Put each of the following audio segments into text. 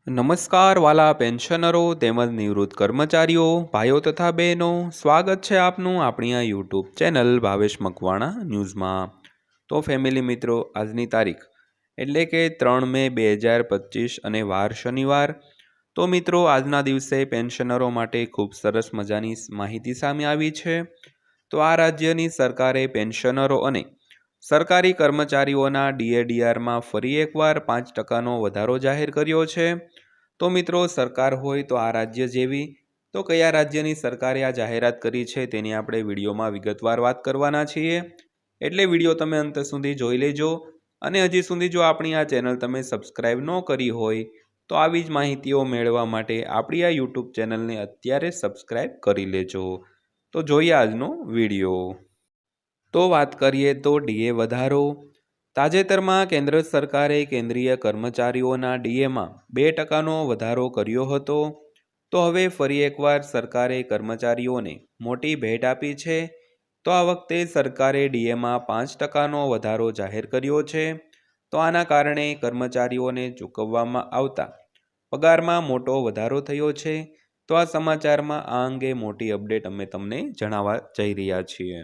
નમસ્કાર વાલા પેન્શનરો તેમજ નિવૃત્ત કર્મચારીઓ ભાઈઓ તથા બહેનો, સ્વાગત છે આપનું આપણી આ યુટ્યુબ ચેનલ ભાવેશ મકવાણા ન્યૂઝમાં। તો ફેમિલી મિત્રો, આજની તારીખ એટલે કે 3 મે 2025 અને વાર શનિવાર। તો મિત્રો, આજના દિવસે પેન્શનરો માટે ખૂબ સરસ મજાની માહિતી સામે આવી છે। તો આ રાજ્યની સરકારે પેન્શનરો અને સરકારી કર્મચારીઓના ડીએડીઆરમાં ફરી એકવાર 5%નો વધારો જાહેર કર્યો છે। તો મિત્રો, સરકાર હોય તો આ રાજ્ય જેવી તો કયા રાજ્યની સરકારે આ જાહેરાત કરી છે તેની આપણે વિડીયોમાં વિગતવાર વાત કરવાના છીએ, એટલે વિડીયો તમે અંત સુધી જોઈ લેજો। અને હજી સુધી જો આપણી આ ચેનલ તમે સબસ્ક્રાઈબ ન કરી હોય તો આવી જ માહિતીઓ મેળવવા માટે આપણી આ યુટ્યુબ ચેનલને અત્યારે સબસ્ક્રાઈબ કરી લેજો। તો જોઈએ આજનો વિડીયો। તો વાત કરીએ તો ડીએ વધારો। તાજેતરમાં કેન્દ્ર સરકારે કેન્દ્રીય કર્મચારીઓના ડીએમાં 2%નો વધારો કર્યો હતો। તો હવે ફરી એકવાર સરકારે કર્મચારીઓને મોટી ભેટ આપી છે। તો આ વખતે સરકારે ડીએમાં 5%નો વધારો જાહેર કર્યો છે। તો આના કારણે કર્મચારીઓને ચૂકવવામાં આવતા પગારમાં મોટો વધારો થયો છે। તો આ સમાચારમાં આ અંગે મોટી અપડેટ અમે તમને જણાવવા જઈ રહ્યા છીએ।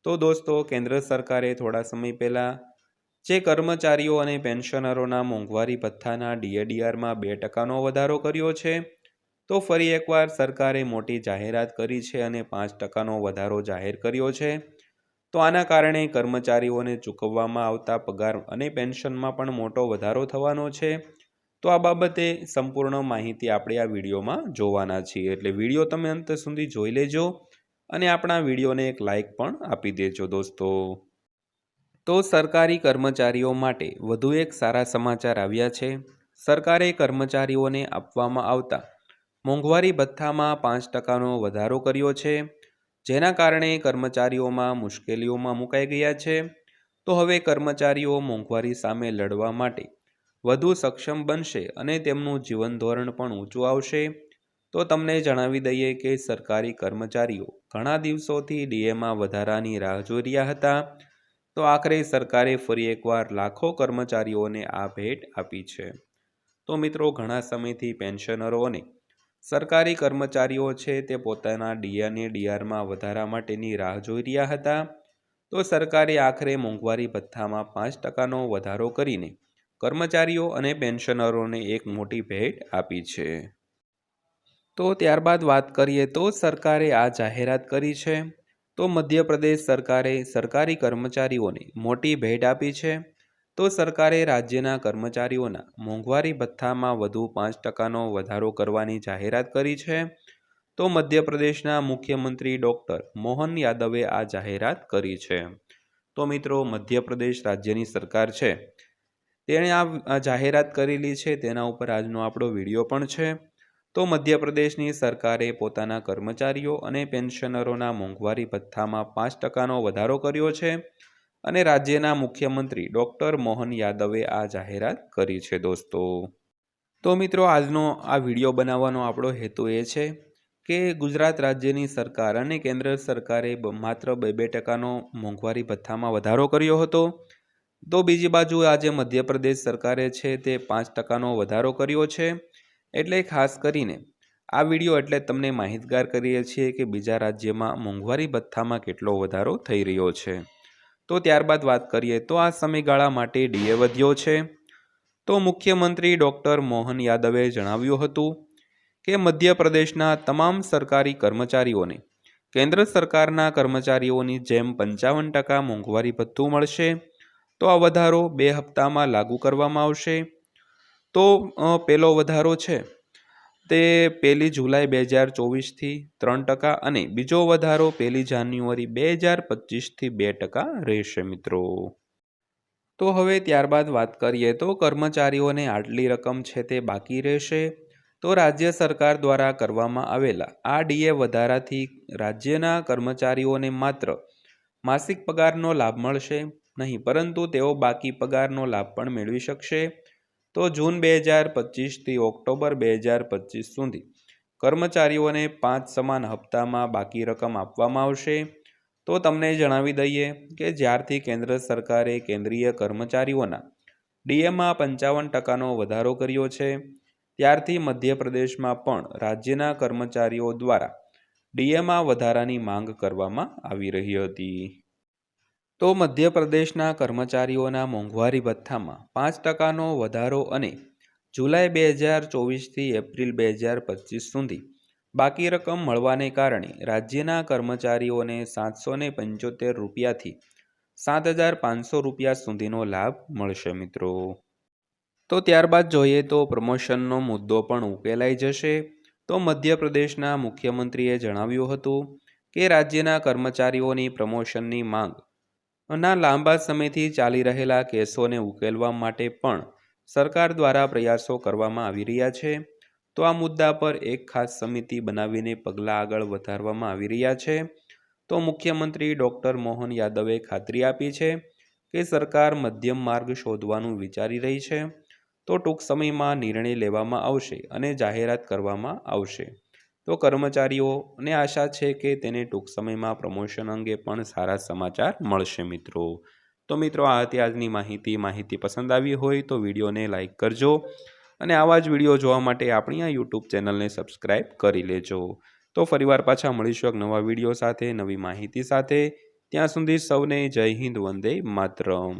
તો દોસ્તો, કેન્દ્ર સરકારે થોડા સમય પહેલાં જે કર્મચારીઓ અને પેન્શનરોના મોંઘવારી ભથ્થાના ડીએડીઆરમાં 2%નો વધારો કર્યો છે। તો ફરી એકવાર સરકારે મોટી જાહેરાત કરી છે અને 5%નો વધારો જાહેર કર્યો છે। તો આના કારણે કર્મચારીઓને ચૂકવવામાં આવતા પગાર અને પેન્શનમાં પણ મોટો વધારો થવાનો છે। તો આ બાબતે સંપૂર્ણ માહિતી આપણે આ વિડીયોમાં જોવાના છીએ, એટલે વિડીયો તમે અંત સુધી જોઈ લેજો અને આપણા વિડીયોને એક લાઇક પણ આપી દેજો દોસ્તો। તો સરકારી કર્મચારીઓ માટે વધુ એક સારા સમાચાર આવ્યા છે। સરકારે કર્મચારીઓને આપવામાં આવતા મોંઘવારી ભથ્થામાં 5%નો વધારો કર્યો છે, જેના કારણે કર્મચારીઓમાં મુશ્કેલીઓમાં મુકાઈ ગયા છે। તો હવે કર્મચારીઓ મોંઘવારી સામે લડવા માટે વધુ સક્ષમ બનશે અને તેમનું જીવન ધોરણ પણ ઊંચું આવશે। તો તમને જણાવી દઈએ કે સરકારી કર્મચારીઓ ઘણા દિવસોથી ડીએમાં વધારાની રાહ જોઈ રહ્યા હતા। તો આખરે સરકારે ફરી એકવાર લાખો કર્મચારીઓને આ ભેટ આપી છે। તો મિત્રો, ઘણા સમયથી પેન્શનરો અને સરકારી કર્મચારીઓ છે તે પોતાના ડીએ અને ડીઆરમાં વધારા માટેની રાહ જોઈ રહ્યા હતા। તો સરકારે આખરે મોંઘવારી ભથ્થામાં 5%નો વધારો કરીને કર્મચારીઓ અને પેન્શનરોને એક મોટી ભેટ આપી છે। તો ત્યારબાદ વાત કરીએ તો સરકારે આ જાહેરાત કરી છે। તો મધ્યપ્રદેશ સરકારે સરકારી કર્મચારીઓને મોટી ભેટ આપી છે। તો સરકારે રાજ્યના કર્મચારીઓના મોંઘવારી ભથ્થામાં વધુ 5%નો વધારો કરવાની જાહેરાત કરી છે। તો મધ્યપ્રદેશના મુખ્યમંત્રી ડૉક્ટર મોહન યાદવે આ જાહેરાત કરી છે। તો મિત્રો, મધ્યપ્રદેશ રાજ્યની સરકાર છે તેણે આ જાહેરાત કરેલી છે, તેના ઉપર આજનો આપણો વિડીયો પણ છે। તો મધ્યપ્રદેશની સરકારે પોતાના કર્મચારીઓ અને પેન્શનરોના મોંઘવારી ભથ્થામાં 5%નો વધારો કર્યો છે અને રાજ્યના મુખ્યમંત્રી ડૉક્ટર મોહન યાદવે આ જાહેરાત કરી છે દોસ્તો। તો મિત્રો, આજનો આ વિડીયો બનાવવાનો આપણો હેતુ એ છે કે ગુજરાત રાજ્યની સરકાર અને કેન્દ્ર સરકારે માત્ર 2% મોંઘવારી ભથ્થામાં વધારો કર્યો હતો। તો બીજી બાજુ આજે મધ્યપ્રદેશ સરકારે છે તે 5%નો વધારો કર્યો છે। એટલે ખાસ કરીને આ વિડીયો એટલે તમને માહિતગાર કરીએ છીએ કે બીજા રાજ્યમાં મોંઘવારી ભથ્થામાં કેટલો વધારો થઈ રહ્યો છે। તો ત્યારબાદ વાત કરીએ તો આ સમયગાળા માટે ડીએ વધ્યો છે। તો મુખ્યમંત્રી ડૉક્ટર મોહન યાદવે જણાવ્યું હતું કે મધ્યપ્રદેશના તમામ સરકારી કર્મચારીઓને કેન્દ્ર સરકારના કર્મચારીઓની જેમ 55% મોંઘવારી ભથ્થું મળશે। તો આ વધારો 2 હપ્તામાં લાગુ કરવામાં આવશે। તો પહેલો વધારો છે તે 1 જુલાઈ 2024થી 3% અને બીજો વધારો 1 જાન્યુઆરી 2025થી 2% રહેશે મિત્રો। તો હવે ત્યારબાદ વાત કરીએ તો કર્મચારીઓને આટલી રકમ છે તે બાકી રહેશે। તો રાજ્ય સરકાર દ્વારા કરવામાં આવેલા આ ડીએ વધારાથી રાજ્યના કર્મચારીઓને માત્ર માસિક પગારનો લાભ મળશે નહીં, પરંતુ તેઓ બાકી પગારનો લાભ પણ મેળવી શકશે। તો જૂન 2025થી ઓક્ટોબર 2025 સુધી કર્મચારીઓને 5 સમાન હપ્તામાં બાકી રકમ આપવામાં આવશે। તો તમને જણાવી દઈએ કે જ્યારથી કેન્દ્ર સરકારે કેન્દ્રીય કર્મચારીઓના ડીએમાં 55%નો વધારો કર્યો છે, ત્યારથી મધ્યપ્રદેશમાં પણ રાજ્યના કર્મચારીઓ દ્વારા ડીએમાં વધારાની માંગ કરવામાં આવી રહી હતી. તો મધ્યપ્રદેશના કર્મચારીઓના મોંઘવારી ભથ્થામાં 5%નો વધારો અને જુલાઈ 2024થી એપ્રિલ 2025 સુધી બાકી રકમ મળવાને કારણે રાજ્યના કર્મચારીઓને 775 રૂપિયાથી 7,500 રૂપિયા સુધીનો લાભ મળશે મિત્રો. તો ત્યારબાદ જોઈએ તો પ્રમોશનનો મુદ્દો પણ ઉકેલાઈ જશે. તો મધ્યપ્રદેશના મુખ્યમંત્રીએ જણાવ્યું હતું કે રાજ્યના કર્મચારીઓની પ્રમોશનની માંગ ના લાંબા સમયથી ચાલી રહેલા કેસોને ઉકેલવા માટે પણ સરકાર દ્વારા પ્રયાસો કરવામાં આવી રહ્યા છે. તો આ મુદ્દા પર એક ખાસ સમિતિ બનાવીને પગલાં આગળ વધારવામાં આવી રહ્યા છે. તો મુખ્યમંત્રી ડૉક્ટર મોહન યાદવે ખાતરી આપી છે કે સરકાર મધ્યમ માર્ગ શોધવાનું વિચારી રહી છે. તો ટૂંક સમયમાં નિર્ણય લેવામાં આવશે અને જાહેરાત કરવામાં આવશે. તો કર્મચારીઓને આશા છે કે તેને ટૂંક સમયમાં પ્રમોશન અંગે પણ સારા સમાચાર મળશે મિત્રો. તો મિત્રો આ હતી આજની માહિતી પસંદ આવી હોય તો વિડીયોને લાઈક કરજો અને આવા જ વિડીયો જોવા માટે આપણી આ યુટ્યુબ ચેનલને સબસ્ક્રાઈબ કરી લેજો. તો ફરીવાર પાછા મળીશું એક નવા વિડીયો સાથે, નવી માહિતી સાથે. ત્યાં સુધી સૌને જય હિન્દ, વંદે માતરમ.